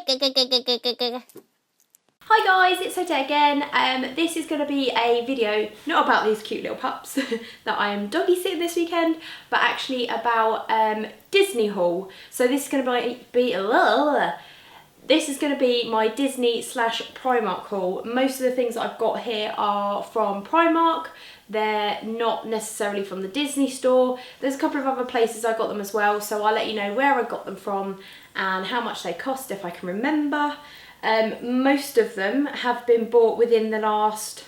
Hi guys, it's Sote again. This is going to be a video not about these cute little pups that I am doggy sitting this weekend, but actually about Disney haul. So this is going to be my Disney / Primark haul. Most of the things that I've got here are from Primark. They're not necessarily from the Disney store. There's a couple of other places I got them as well, so I'll let you know where I got them from and how much they cost if I can remember. Most of them have been bought within the last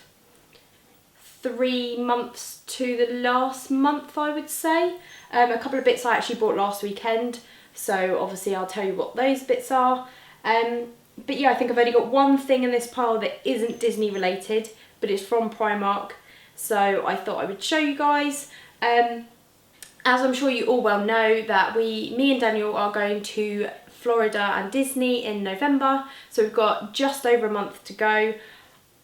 3 months to the last month, I would say. A couple of bits I actually bought last weekend, so obviously I'll tell you what those bits are. But yeah, I think I've only got one thing in this pile that isn't Disney related, but it's from Primark, so I thought I would show you guys. As I'm sure you all well know, that me and Daniel are going to Florida and Disney in November, so we've got just over a month to go.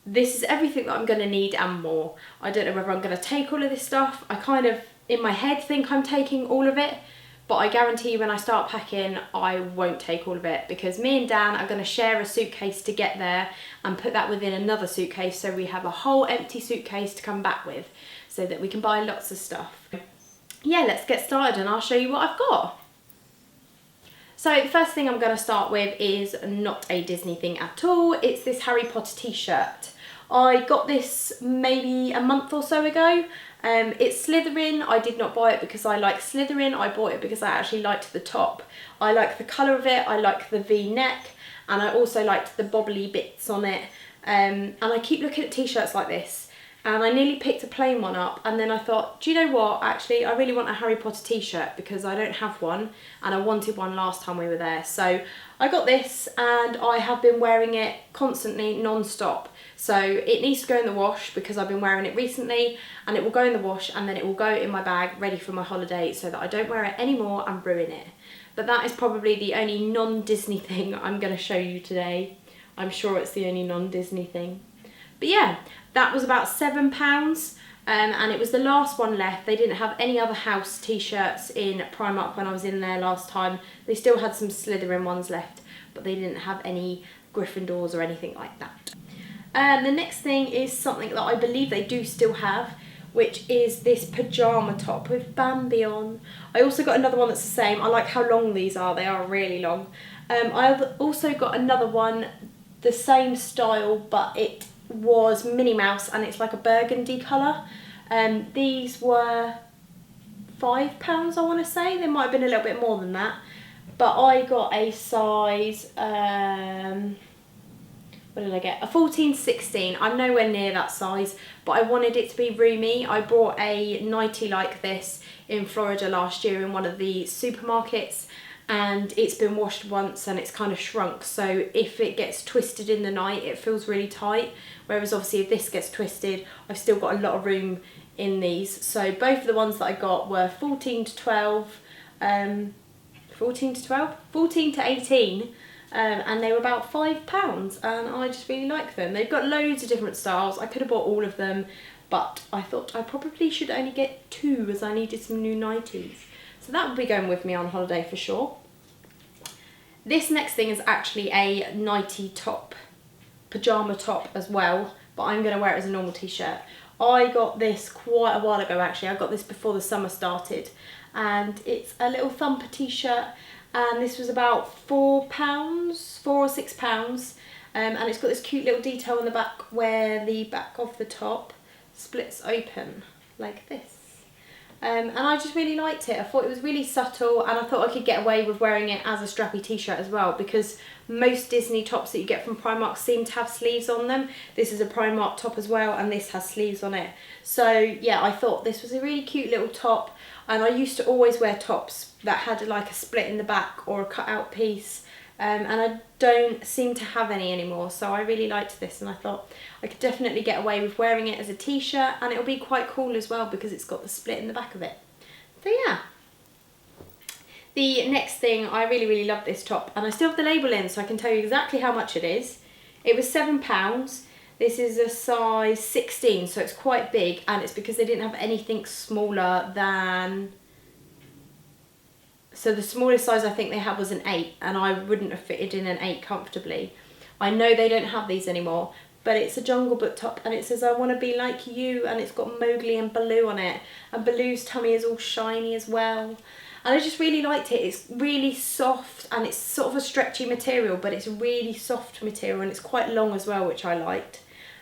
This is everything that I'm going to need and more. I don't know whether I'm going to take all of this stuff. I kind of in my head think I'm taking all of it, but I guarantee when I start packing I won't take all of it, because me and Dan are going to share a suitcase to get there and put that within another suitcase, so we have a whole empty suitcase to come back with so that we can buy lots of stuff. Yeah, let's get started and I'll show you what I've got. So the first thing I'm going to start with is not a Disney thing at all. It's this Harry Potter t-shirt. I got this maybe a month or so ago. It's Slytherin. I did not buy it because I like Slytherin. I bought it because I actually liked the top. I like the colour of it. I like the V-neck, and I also liked the bobbly bits on it. And I keep looking at t-shirts like this, and I nearly picked a plain one up, and then I thought, do you know what, actually I really want a Harry Potter t-shirt because I don't have one and I wanted one last time we were there. So I got this and I have been wearing it constantly, non-stop. So it needs to go in the wash because I've been wearing it recently, and it will go in the wash and then it will go in my bag ready for my holiday so that I don't wear it anymore and ruin it. But that is probably the only non-Disney thing I'm going to show you today. I'm sure it's the only non-Disney thing. But yeah, that was about £7, and it was the last one left. They didn't have any other house t-shirts in Primark when I was in there last time. They still had some Slytherin ones left, but they didn't have any Gryffindors or anything like that. The next thing is something that I believe they do still have, which is this pyjama top with Bambi on. I also got another one that's the same. I like how long these are. They are really long. I've also got another one, the same style, but it was Minnie Mouse, and it's like a burgundy colour. These were £5, I want to say. They might have been a little bit more than that, but I got a size what did I get? A 14-16. I'm nowhere near that size, but I wanted it to be roomy. I bought a nightie like this in Florida last year in one of the supermarkets, and it's been washed once and it's kind of shrunk, so if it gets twisted in the night it feels really tight, whereas obviously if this gets twisted I've still got a lot of room in these. So both of the ones that I got were 14 to 18, and they were about £5, and I just really like them. They've got loads of different styles. I could have bought all of them, but I thought I probably should only get 2 as I needed some new nighties. So that will be going with me on holiday for sure. This next thing is actually a nightie top, pyjama top as well, but I'm going to wear it as a normal t-shirt. I got this quite a while ago actually. I got this before the summer started, and it's a little thumper t-shirt, and this was about £4 or £6, and it's got this cute little detail on the back where the back of the top splits open like this. And I just really liked it. I thought it was really subtle, and I thought I could get away with wearing it as a strappy t-shirt as well, because most Disney tops that you get from Primark seem to have sleeves on them. This is a Primark top as well, and this has sleeves on it. So yeah, I thought this was a really cute little top, and I used to always wear tops that had like a split in the back or a cut out piece, and I don't seem to have any anymore, so I really liked this, and I thought I could definitely get away with wearing it as a t-shirt, and it'll be quite cool as well because it's got the split in the back of it. So yeah. The next thing, I really love this top, and I still have the label in so I can tell you exactly how much it is. It was £7. This is a size 16, so it's quite big, and it's because they didn't have anything smaller than So the smallest size I think they had was an 8, and I wouldn't have fitted in an 8 comfortably. I know they don't have these anymore, but it's a Jungle Book top, and it says I want to be like you, and it's got Mowgli and Baloo on it, and Baloo's tummy is all shiny as well. And I just really liked it. It's really soft, and it's sort of a stretchy material, but it's really soft material, and it's quite long as well, which I liked.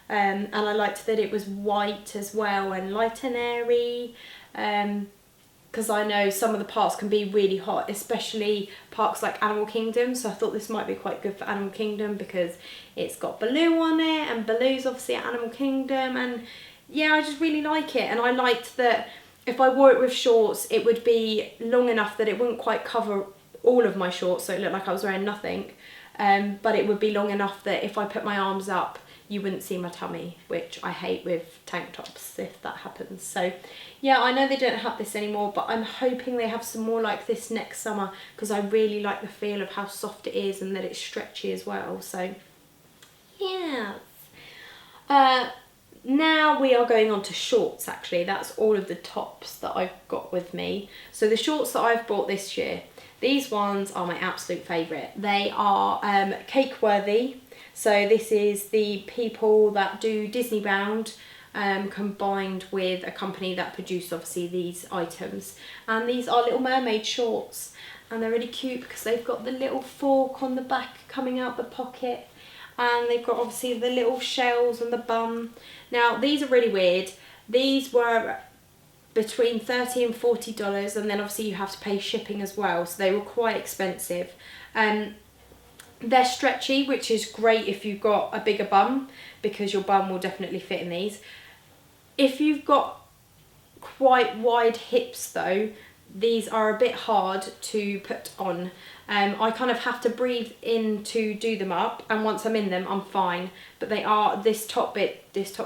And I liked that it was white as well, and light and airy, because I know some of the parks can be really hot, especially parks like Animal Kingdom, so I thought this might be quite good for Animal Kingdom because it's got Baloo on it, and Baloo's obviously at Animal Kingdom, and yeah, I just really like it. And I liked that if I wore it with shorts, it would be long enough that it wouldn't quite cover all of my shorts, so it looked like I was wearing nothing, but it would be long enough that if I put my arms up, you wouldn't see my tummy, which I hate with tank tops if that happens. So yeah, I know they don't have this anymore, but I'm hoping they have some more like this next summer, because I really like the feel of how soft it is and that it's stretchy as well. So yeah. Now we are going on to shorts. Actually, that's all of the tops that I've got with me. So the shorts that I've bought this year, these ones are my absolute favourite. They are cake worthy. So this is the people that do Disney Bound combined with a company that produce obviously these items. And these are Little Mermaid shorts, and they're really cute because they've got the little fork on the back coming out the pocket, and they've got obviously the little shells and the bum. Now these are really weird. These were between $30 and $40, and then obviously you have to pay shipping as well, so they were quite expensive. They're stretchy, which is great if you've got a bigger bum, because your bum will definitely fit in these. If you've got quite wide hips though, these are a bit hard to put on. I kind of have to breathe in to do them up, and once I'm in them I'm fine, but they are, this top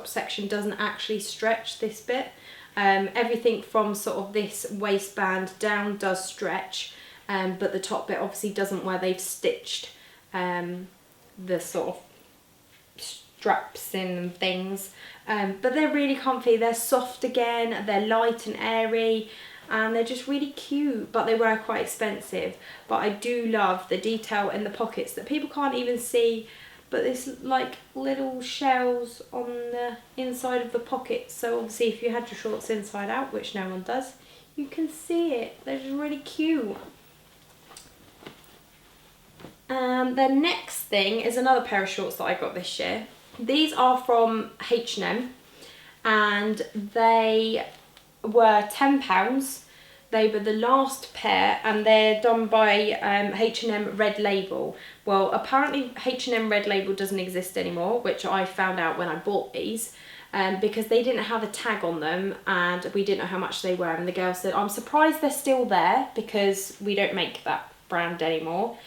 section doesn't actually stretch this bit. Everything from sort of this waistband down does stretch, but the top bit obviously doesn't, where they've stitched the sort of straps in and things, but they're really comfy. They're soft again, they're light and airy, and they're just really cute, but they were quite expensive. But I do love the detail in the pockets that people can't even see, but there's like little shells on the inside of the pockets, so obviously if you had your shorts inside out, which no one does, you can see it. They're just really cute. The next thing is another pair of shorts that I got this year. These are from H&M, and they were £10. They were the last pair, and they're done by H&M Red Label. Well, apparently H&M Red Label doesn't exist anymore, which I found out when I bought these, because they didn't have a tag on them, and we didn't know how much they were. And the girl said, I'm surprised they're still there because we don't make that brand anymore.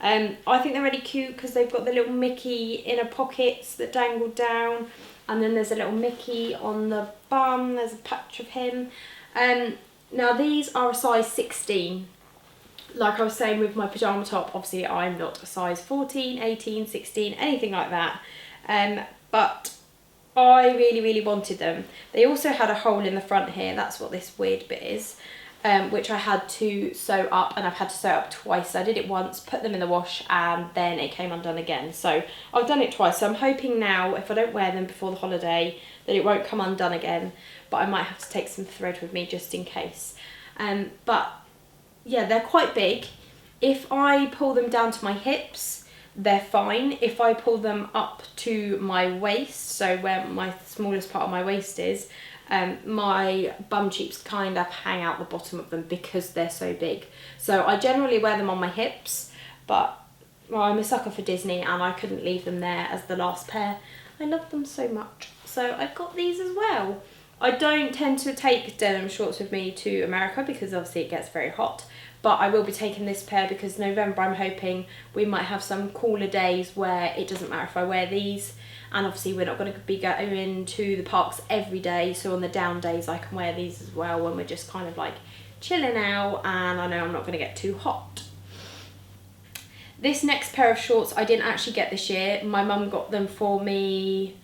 I think they're really cute because they've got the little Mickey inner pockets that dangle down, and then there's a little Mickey on the bum, there's a patch of him. Now these are a size 16. Like I was saying with my pyjama top, obviously I'm not a size 14, 18, 16, anything like that. But I really wanted them. They also had a hole in the front here, that's what this weird bit is. Which I had to sew up, and I've had to sew up twice. I did it once, put them in the wash, and then it came undone again. So I've done it twice. So I'm hoping now, if I don't wear them before the holiday, that it won't come undone again. But I might have to take some thread with me just in case. But yeah, they're quite big. If I pull them down to my hips, they're fine. If I pull them up to my waist, so where my smallest part of my waist is, my bum cheeks kind of hang out the bottom of them because they're so big. So I generally wear them on my hips, but well, I'm a sucker for Disney, and I couldn't leave them there as the last pair. I love them so much. So I've got these as well. I don't tend to take denim shorts with me to America because obviously it gets very hot, but I will be taking this pair because November I'm hoping we might have some cooler days where it doesn't matter if I wear these. And obviously we're not going to be going to the parks every day, so on the down days I can wear these as well when we're just kind of like chilling out and I know I'm not going to get too hot. This next pair of shorts I didn't actually get this year. My mum got them for me,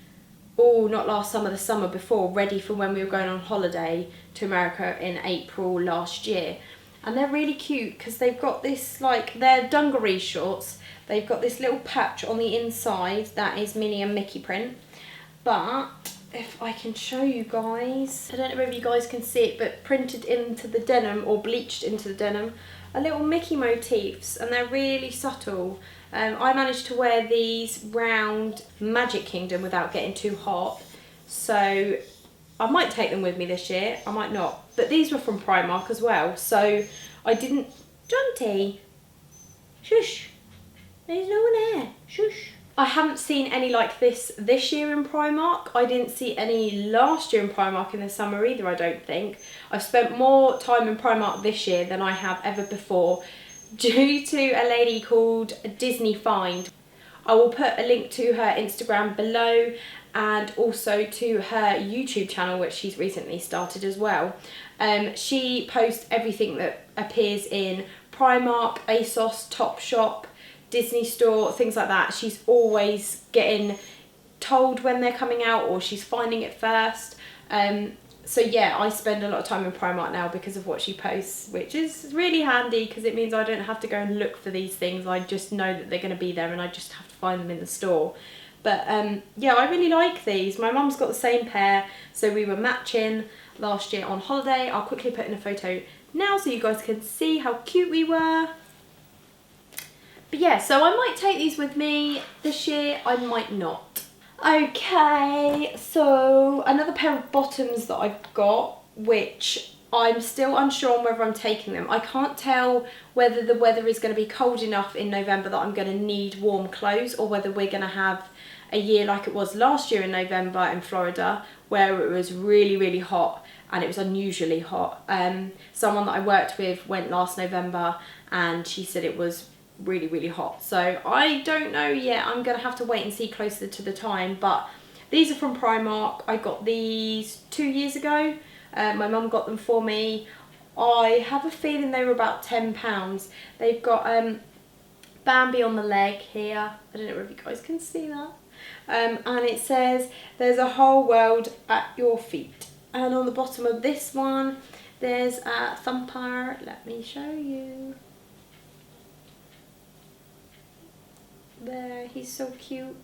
not last summer, the summer before, ready for when we were going on holiday to America in April last year. and they're really cute because they've got this, like, they're dungaree shorts. They've got this little patch on the inside that is Minnie and Mickey print. But if I can show you guys, I don't know if you guys can see it, but printed into the denim or bleached into the denim are little Mickey motifs, and they're really subtle. I managed to wear these round Magic Kingdom without getting too hot, so I might take them with me this year, I might not. But these were from Primark as well, so I didn't... Jonty! Shush! There's no one here. Shush! I haven't seen any like this year in Primark. I didn't see any last year in Primark in the summer either, I don't think. I've spent more time in Primark this year than I have ever before, due to a lady called Disney Find. I will put a link to her Instagram below, and also to her YouTube channel, which she's recently started as well. She posts everything that appears in Primark, ASOS, Topshop, Disney Store, things like that. She's always getting told when they're coming out, or she's finding it first. So yeah, I spend a lot of time in Primark now because of what she posts, which is really handy because it means I don't have to go and look for these things. I just know that they're going to be there and I just have to find them in the store. But yeah, I really like these. My mum's got the same pair, so we were matching last year on holiday. I'll quickly put in a photo now so you guys can see how cute we were. But yeah, so I might take these with me this year, I might not. Okay, so another pair of bottoms that I've got, which I'm still unsure on whether I'm taking them. I can't tell whether the weather is going to be cold enough in November that I'm going to need warm clothes, or whether we're going to have a year like it was last year in November in Florida, where it was really, really hot, and it was unusually hot. Someone that I worked with went last November and she said it was really, really hot. So I don't know yet. I'm going to have to wait and see closer to the time. But these are from Primark. I got these 2 years ago. My mum got them for me. I have a feeling they were about £10. They've got Bambi on the leg here. I don't know if you guys can see that. And it says, "There's a whole world at your feet." And on the bottom of this one, there's a thumper. Let me show you. There, he's so cute.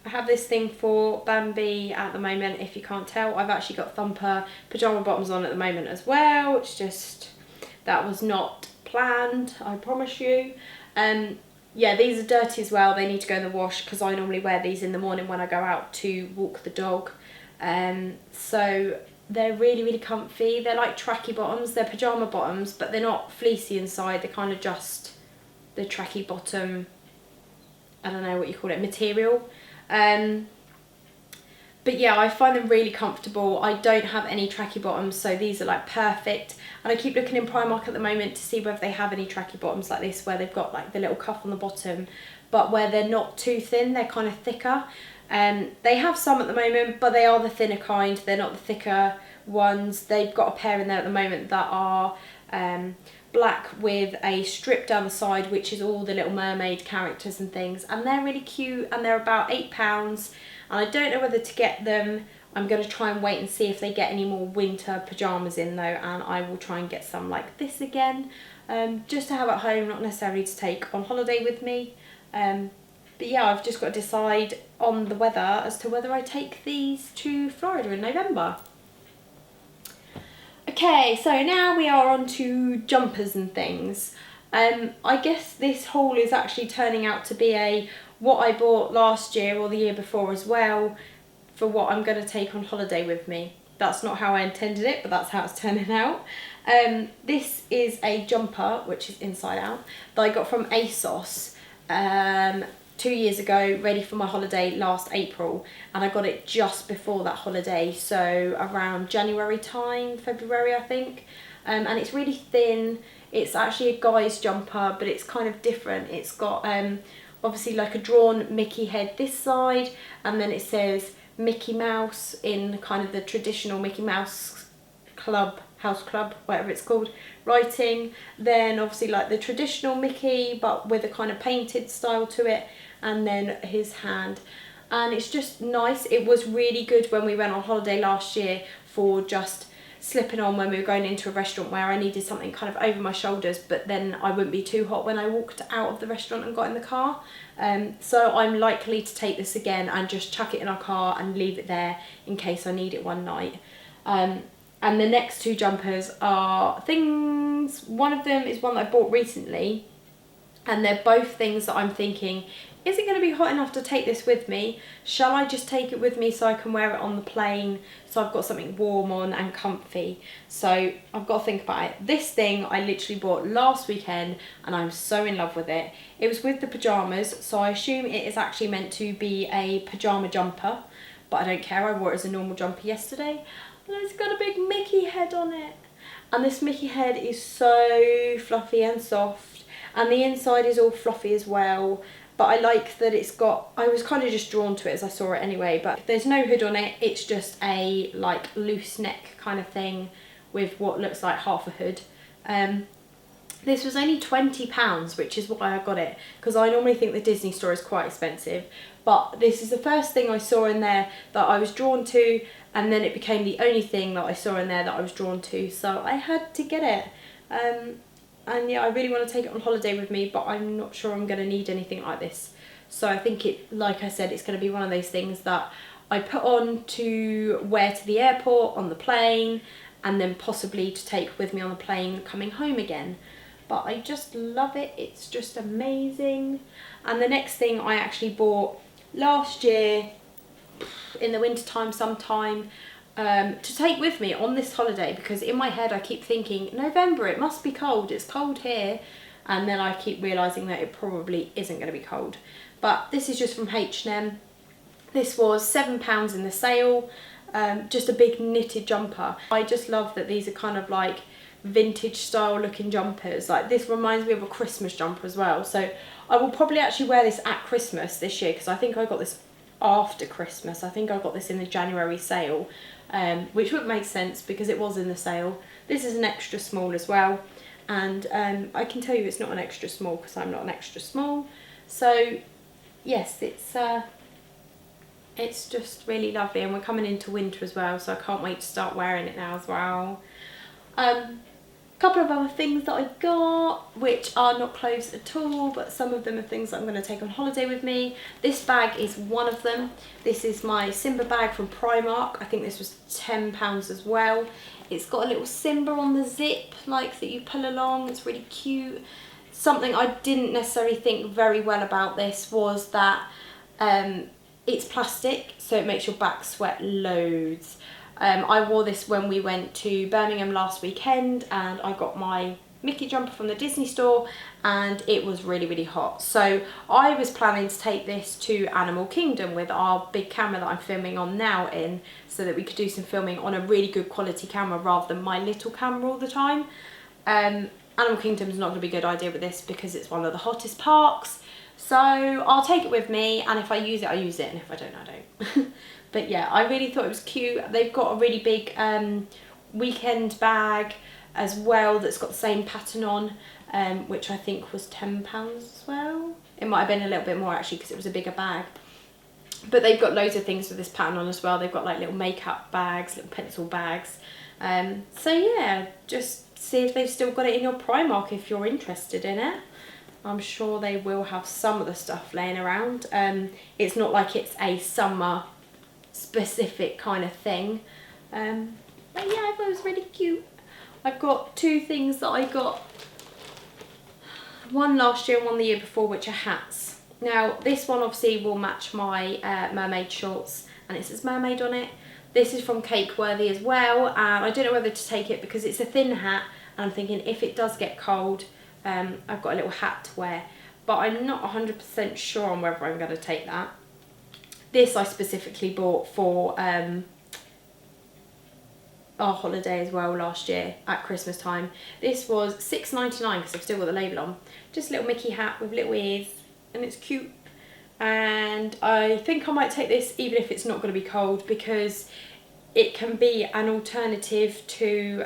I have this thing for Bambi at the moment, if you can't tell. I've actually got Thumper pyjama bottoms on at the moment as well. It's just, that was not planned, I promise you. Yeah, these are dirty as well. They need to go in the wash because I normally wear these in the morning when I go out to walk the dog. So they're really, really comfy. They're like tracky bottoms. They're pyjama bottoms, but they're not fleecy inside. They're kind of just the tracky bottom, I don't know what you call it, material. But yeah, I find them really comfortable. I don't have any tracky bottoms, so these are like perfect. And I keep looking in Primark at the moment to see whether they have any tracky bottoms like this, where they've got like the little cuff on the bottom, but where they're not too thin, they're kind of thicker. They have some at the moment, but they are the thinner kind. They're not the thicker ones. They've got a pair in there at the moment that are black with a strip down the side, which is all the Little Mermaid characters and things, and they're really cute, and they're about £8. And I don't know whether to get them. I'm going to try and wait and see if they get any more winter pyjamas in though, and I will try and get some like this again, just to have at home, not necessarily to take on holiday with me. But yeah, I've just got to decide on the weather as to whether I take these to Florida in November. Okay, so now we are on to jumpers and things. I guess this haul is actually turning out to be what I bought last year or the year before as well, for what I'm going to take on holiday with me. That's not how I intended it, but that's how it's turning out. This is a jumper, which is inside out, that I got from ASOS 2 years ago, ready for my holiday last April, and I got it just before that holiday, so around January time, February I think. And it's really thin. It's actually a guy's jumper, but it's kind of different. It's got obviously like a drawn Mickey head this side, and then it says Mickey Mouse in kind of the traditional Mickey Mouse club, house club, whatever it's called, writing. Then obviously like the traditional Mickey, but with a kind of painted style to it, and then his hand. And it's just nice. It was really good when we went on holiday last year for just slipping on when we were going into a restaurant where I needed something kind of over my shoulders, but then I wouldn't be too hot when I walked out of the restaurant and got in the car. So I'm likely to take this again and just chuck it in our car and leave it there in case I need it one night. And the next two jumpers are things, one of them is one that I bought recently, and they're both things that I'm thinking, is it going to be hot enough to take this with me? Shall I just take it with me so I can wear it on the plane so I've got something warm on and comfy? So I've got to think about it. This thing I literally bought last weekend and I'm so in love with it. It was with the pyjamas, so I assume it is actually meant to be a pyjama jumper, but I don't care. I wore it as a normal jumper yesterday and it's got a big Mickey head on it. And this Mickey head is so fluffy and soft, and the inside is all fluffy as well. But I like that it's got, I was kind of just drawn to it as I saw it anyway, but there's no hood on it. It's just a like loose neck kind of thing with what looks like half a hood. This was only £20, which is why I got it, because I normally think the Disney store is quite expensive. But this is the first thing I saw in there that I was drawn to, and then it became the only thing that I saw in there that I was drawn to, so I had to get it. And yeah, I really want to take it on holiday with me, but I'm not sure I'm going to need anything like this. So I think it, like I said, it's going to be one of those things that I put on to wear to the airport, on the plane, and then possibly to take with me on the plane coming home again. But I just love it. It's just amazing. And the next thing I actually bought last year in the winter time sometime, to take with me on this holiday, because in my head I keep thinking November, it must be cold, it's cold here, and then I keep realising that it probably isn't going to be cold. But this is just from H&M. This was £7 in the sale, just a big knitted jumper. I just love that these are kind of like vintage style looking jumpers. Like this reminds me of a Christmas jumper as well, so I will probably actually wear this at Christmas this year, because I think I got this after Christmas. I think I got this in the January sale, which would make sense because it was in the sale. This is an extra small as well, and I can tell you it's not an extra small because I'm not an extra small. So yes, it's just really lovely, and we're coming into winter as well, so I can't wait to start wearing it now as well. Couple of other things that I got, which are not clothes at all, but some of them are things that I'm going to take on holiday with me. This bag is one of them. This is my Simba bag from Primark. I think this was £10 as well. It's got a little Simba on the zip, like that you pull along. It's really cute. Something I didn't necessarily think very well about this was that it's plastic, so it makes your back sweat loads. I wore this when we went to Birmingham last weekend, and I got my Mickey jumper from the Disney store, and it was really, really hot. So I was planning to take this to Animal Kingdom with our big camera that I'm filming on now in, so that we could do some filming on a really good quality camera rather than my little camera all the time. Animal Kingdom is not going to be a good idea with this because it's one of the hottest parks. So I'll take it with me, and if I use it, I use it, and if I don't, I don't. But yeah, I really thought it was cute. They've got a really big weekend bag as well that's got the same pattern on, which I think was £10 as well. It might have been a little bit more actually because it was a bigger bag. But they've got loads of things with this pattern on as well. They've got like little makeup bags, little pencil bags. So yeah, just see if they've still got it in your Primark if you're interested in it. I'm sure they will have some of the stuff laying around. It's not like it's a summer specific kind of thing. But yeah, I thought it was really cute. I've got two things that I got, one last year and one the year before, which are hats. Now this one obviously will match my mermaid shorts, and it says mermaid on it. This is from Cakeworthy as well, and I don't know whether to take it because it's a thin hat, and I'm thinking if it does get cold, I've got a little hat to wear, but I'm not 100% sure on whether I'm going to take that. This I specifically bought for our holiday as well last year at Christmas time. This was £6.99 because I've still got the label on. Just a little Mickey hat with little ears, and it's cute. And I think I might take this even if it's not going to be cold, because it can be an alternative to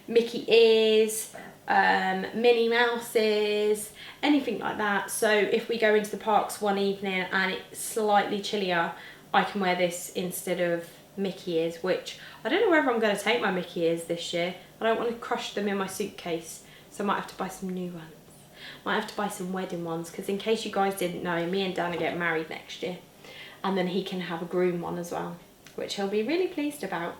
Mickey ears, Minnie Mouses, anything like that. So if we go into the parks one evening and it's slightly chillier, I can wear this instead of Mickey ears, which I don't know whether I'm going to take my Mickey ears this year. I don't want to crush them in my suitcase, so I might have to buy some new ones. Might have to buy some wedding ones, because in case you guys didn't know, me and Dan are getting married next year, and then he can have a groom one as well, which he'll be really pleased about.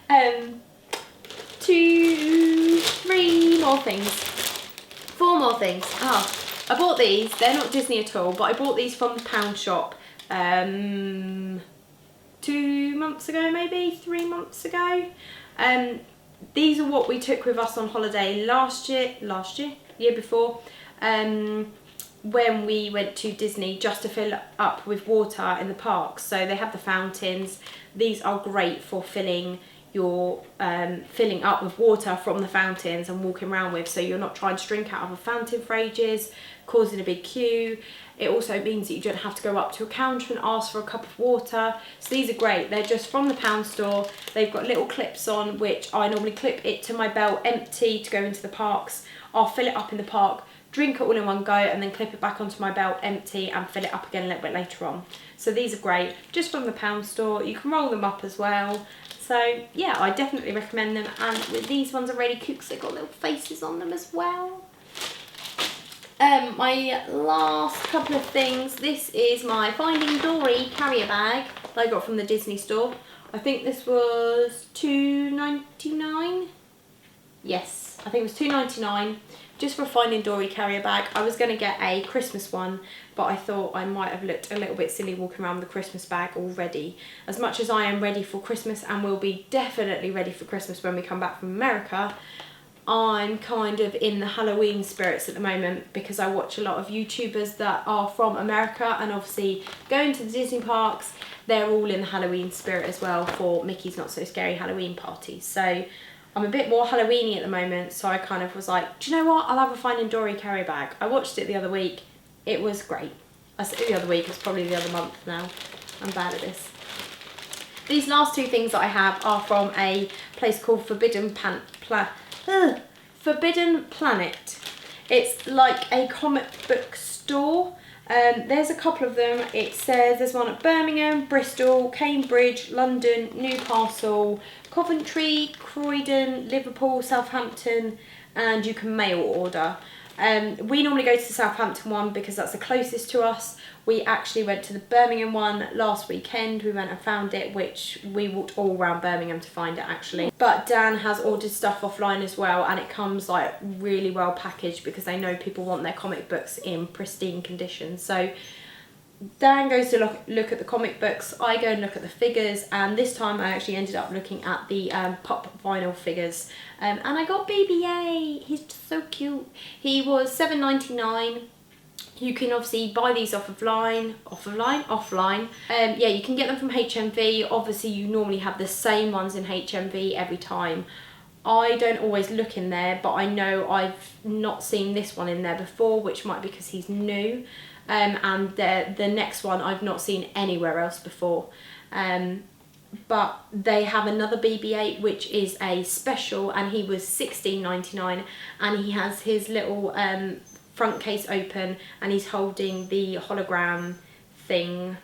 2, 3 more things, 4 more things. I bought these. They're not Disney at all, but I bought these from the pound shop 2 months ago, maybe 3 months ago. These are what we took with us on holiday year before, when we went to Disney, just to fill up with water in the parks. So they have the fountains. These are great for filling up with water from the fountains and walking around with, so you're not trying to drink out of a fountain for ages, causing a big queue. It also means that you don't have to go up to a counter and ask for a cup of water. So these are great. They're just from the pound store. They've got little clips on, which I normally clip it to my belt empty to go into the parks. I'll fill it up in the park, drink it all in one go, and then clip it back onto my belt empty and fill it up again a little bit later on. So these are great, just from the pound store. You can roll them up as well. So yeah, I definitely recommend them. And with these ones are really cute because they've got little faces on them as well. My last couple of things. This is my Finding Dory carrier bag that I got from the Disney store. I think this was $2.99. Yes, I think it was $2.99 just for a Finding Dory carrier bag. I was going to get a Christmas one, but I thought I might have looked a little bit silly walking around with a Christmas bag already. As much as I am ready for Christmas, and will be definitely ready for Christmas when we come back from America, I'm kind of in the Halloween spirits at the moment, because I watch a lot of YouTubers that are from America, and obviously going to the Disney parks, they're all in the Halloween spirit as well for Mickey's Not So Scary Halloween parties. So I'm a bit more Halloweeny at the moment, so I kind of was like, do you know what, I'll have a Finding Dory carry bag. I watched it the other week. It was great. I said the other week, it's probably the other month now. I'm bad at this. These last 2 things that I have are from a place called Forbidden Planet. It's like a comic book store. There's a couple of them. It says there's one at Birmingham, Bristol, Cambridge, London, Newcastle, Coventry, Croydon, Liverpool, Southampton, and you can mail order. We normally go to the Southampton one because that's the closest to us. We actually went to the Birmingham one last weekend. We went and found it, which we walked all around Birmingham to find it actually. But Dan has ordered stuff offline as well, and it comes like really well packaged because they know people want their comic books in pristine condition. So Dan goes to look at the comic books, I go and look at the figures, and this time I actually ended up looking at the pop vinyl figures. And I got BB-8, he's so cute. He was $7.99. You can obviously buy these offline. Yeah, you can get them from HMV. Obviously you normally have the same ones in HMV every time. I don't always look in there, but I know I've not seen this one in there before, which might be because he's new. And the next one I've not seen anywhere else before. But they have another BB-8 which is a special, and he was $16.99, and he has his little front case open and he's holding the hologram thing.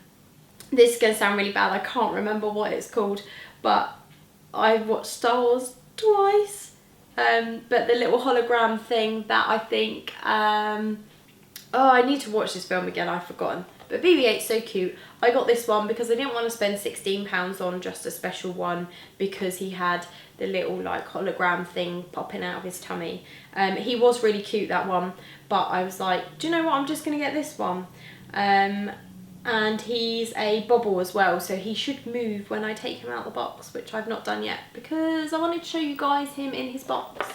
This is going to sound really bad, I can't remember what it's called, but I've watched Star Wars twice. But the little hologram thing that I think, oh, I need to watch this film again, I've forgotten. But BB-8's so cute. I got this one because I didn't want to spend £16 on just a special one, because he had the little like hologram thing popping out of his tummy. He was really cute, that one, but I was like, do you know what, I'm just going to get this one. And he's a bobble as well, so he should move when I take him out of the box, which I've not done yet because I wanted to show you guys him in his box.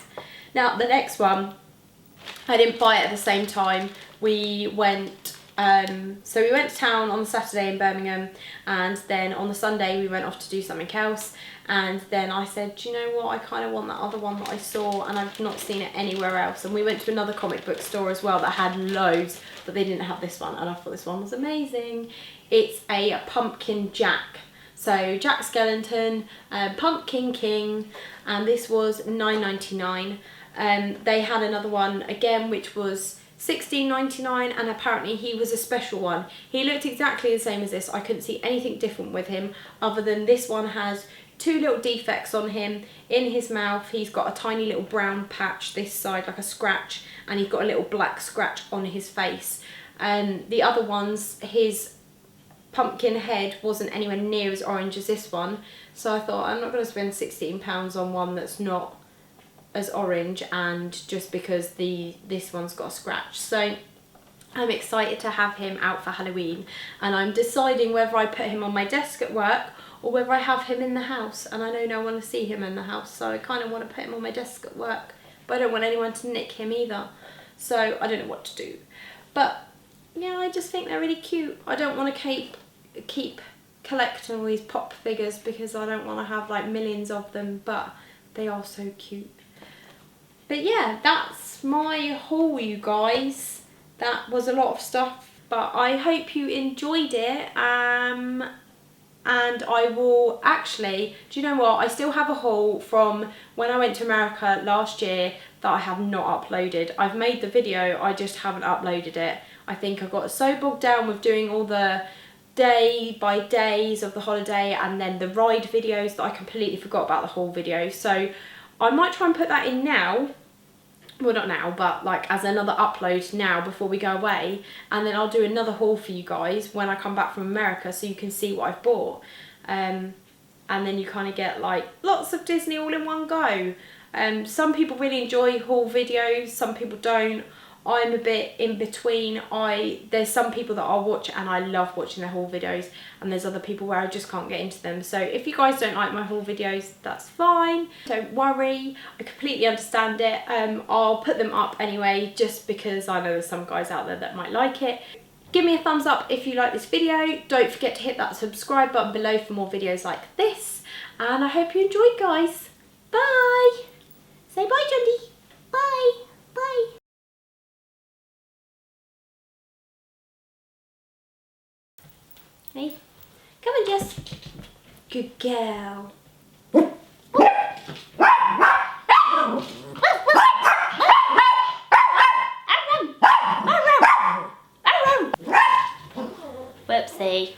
Now the next one, I didn't buy it at the same time. We went so we went to town on the Saturday in Birmingham, and then on the Sunday we went off to do something else, and then I said, do you know what, I kind of want that other one that I saw and I've not seen it anywhere else. And we went to another comic book store as well that had loads, but they didn't have this one, and I thought this one was amazing. It's a Pumpkin Jack. So Jack Skellington, Pumpkin King, and this was $9.99. They had another one again which was $16.99, and apparently he was a special one. He looked exactly the same as this. I couldn't see anything different with him other than this one has 2 little defects on him. In his mouth he's got a tiny little brown patch this side, like a scratch, and he's got a little black scratch on his face. The other ones, his pumpkin head wasn't anywhere near as orange as this one, so I thought I'm not going to spend £16 on one that's not as orange, and just because this one's got a scratch. So I'm excited to have him out for Halloween, and I'm deciding whether I put him on my desk at work or whether I have him in the house. And I know no one will see him in the house, so I kind of want to put him on my desk at work, but I don't want anyone to nick him either, so I don't know what to do. But yeah, I just think they're really cute. I don't want to keep collecting all these pop figures because I don't want to have like millions of them, but they are so cute. But yeah, that's my haul, you guys. That was a lot of stuff, but I hope you enjoyed it. And I will actually, do you know what? I still have a haul from when I went to America last year that I have not uploaded. I've made the video, I just haven't uploaded it. I think I got so bogged down with doing all the day by days of the holiday and then the ride videos that I completely forgot about the haul video. So I might try and put that in now. Well, not now, but like as another upload now before we go away, and then I'll do another haul for you guys when I come back from America so you can see what I've bought. And then you kind of get like lots of Disney all in one go. Some people really enjoy haul videos, some people don't. I'm a bit in between. There's some people that I'll watch and I love watching their haul videos, and there's other people where I just can't get into them. So if you guys don't like my haul videos, that's fine. Don't worry, I completely understand it. I'll put them up anyway, just because I know there's some guys out there that might like it. Give me a thumbs up if you like this video. Don't forget to hit that subscribe button below for more videos like this. And I hope you enjoyed, guys. Bye. Say bye, Jundy. Bye. Bye. Hey, come on, Jess. Good girl. Whoopsie.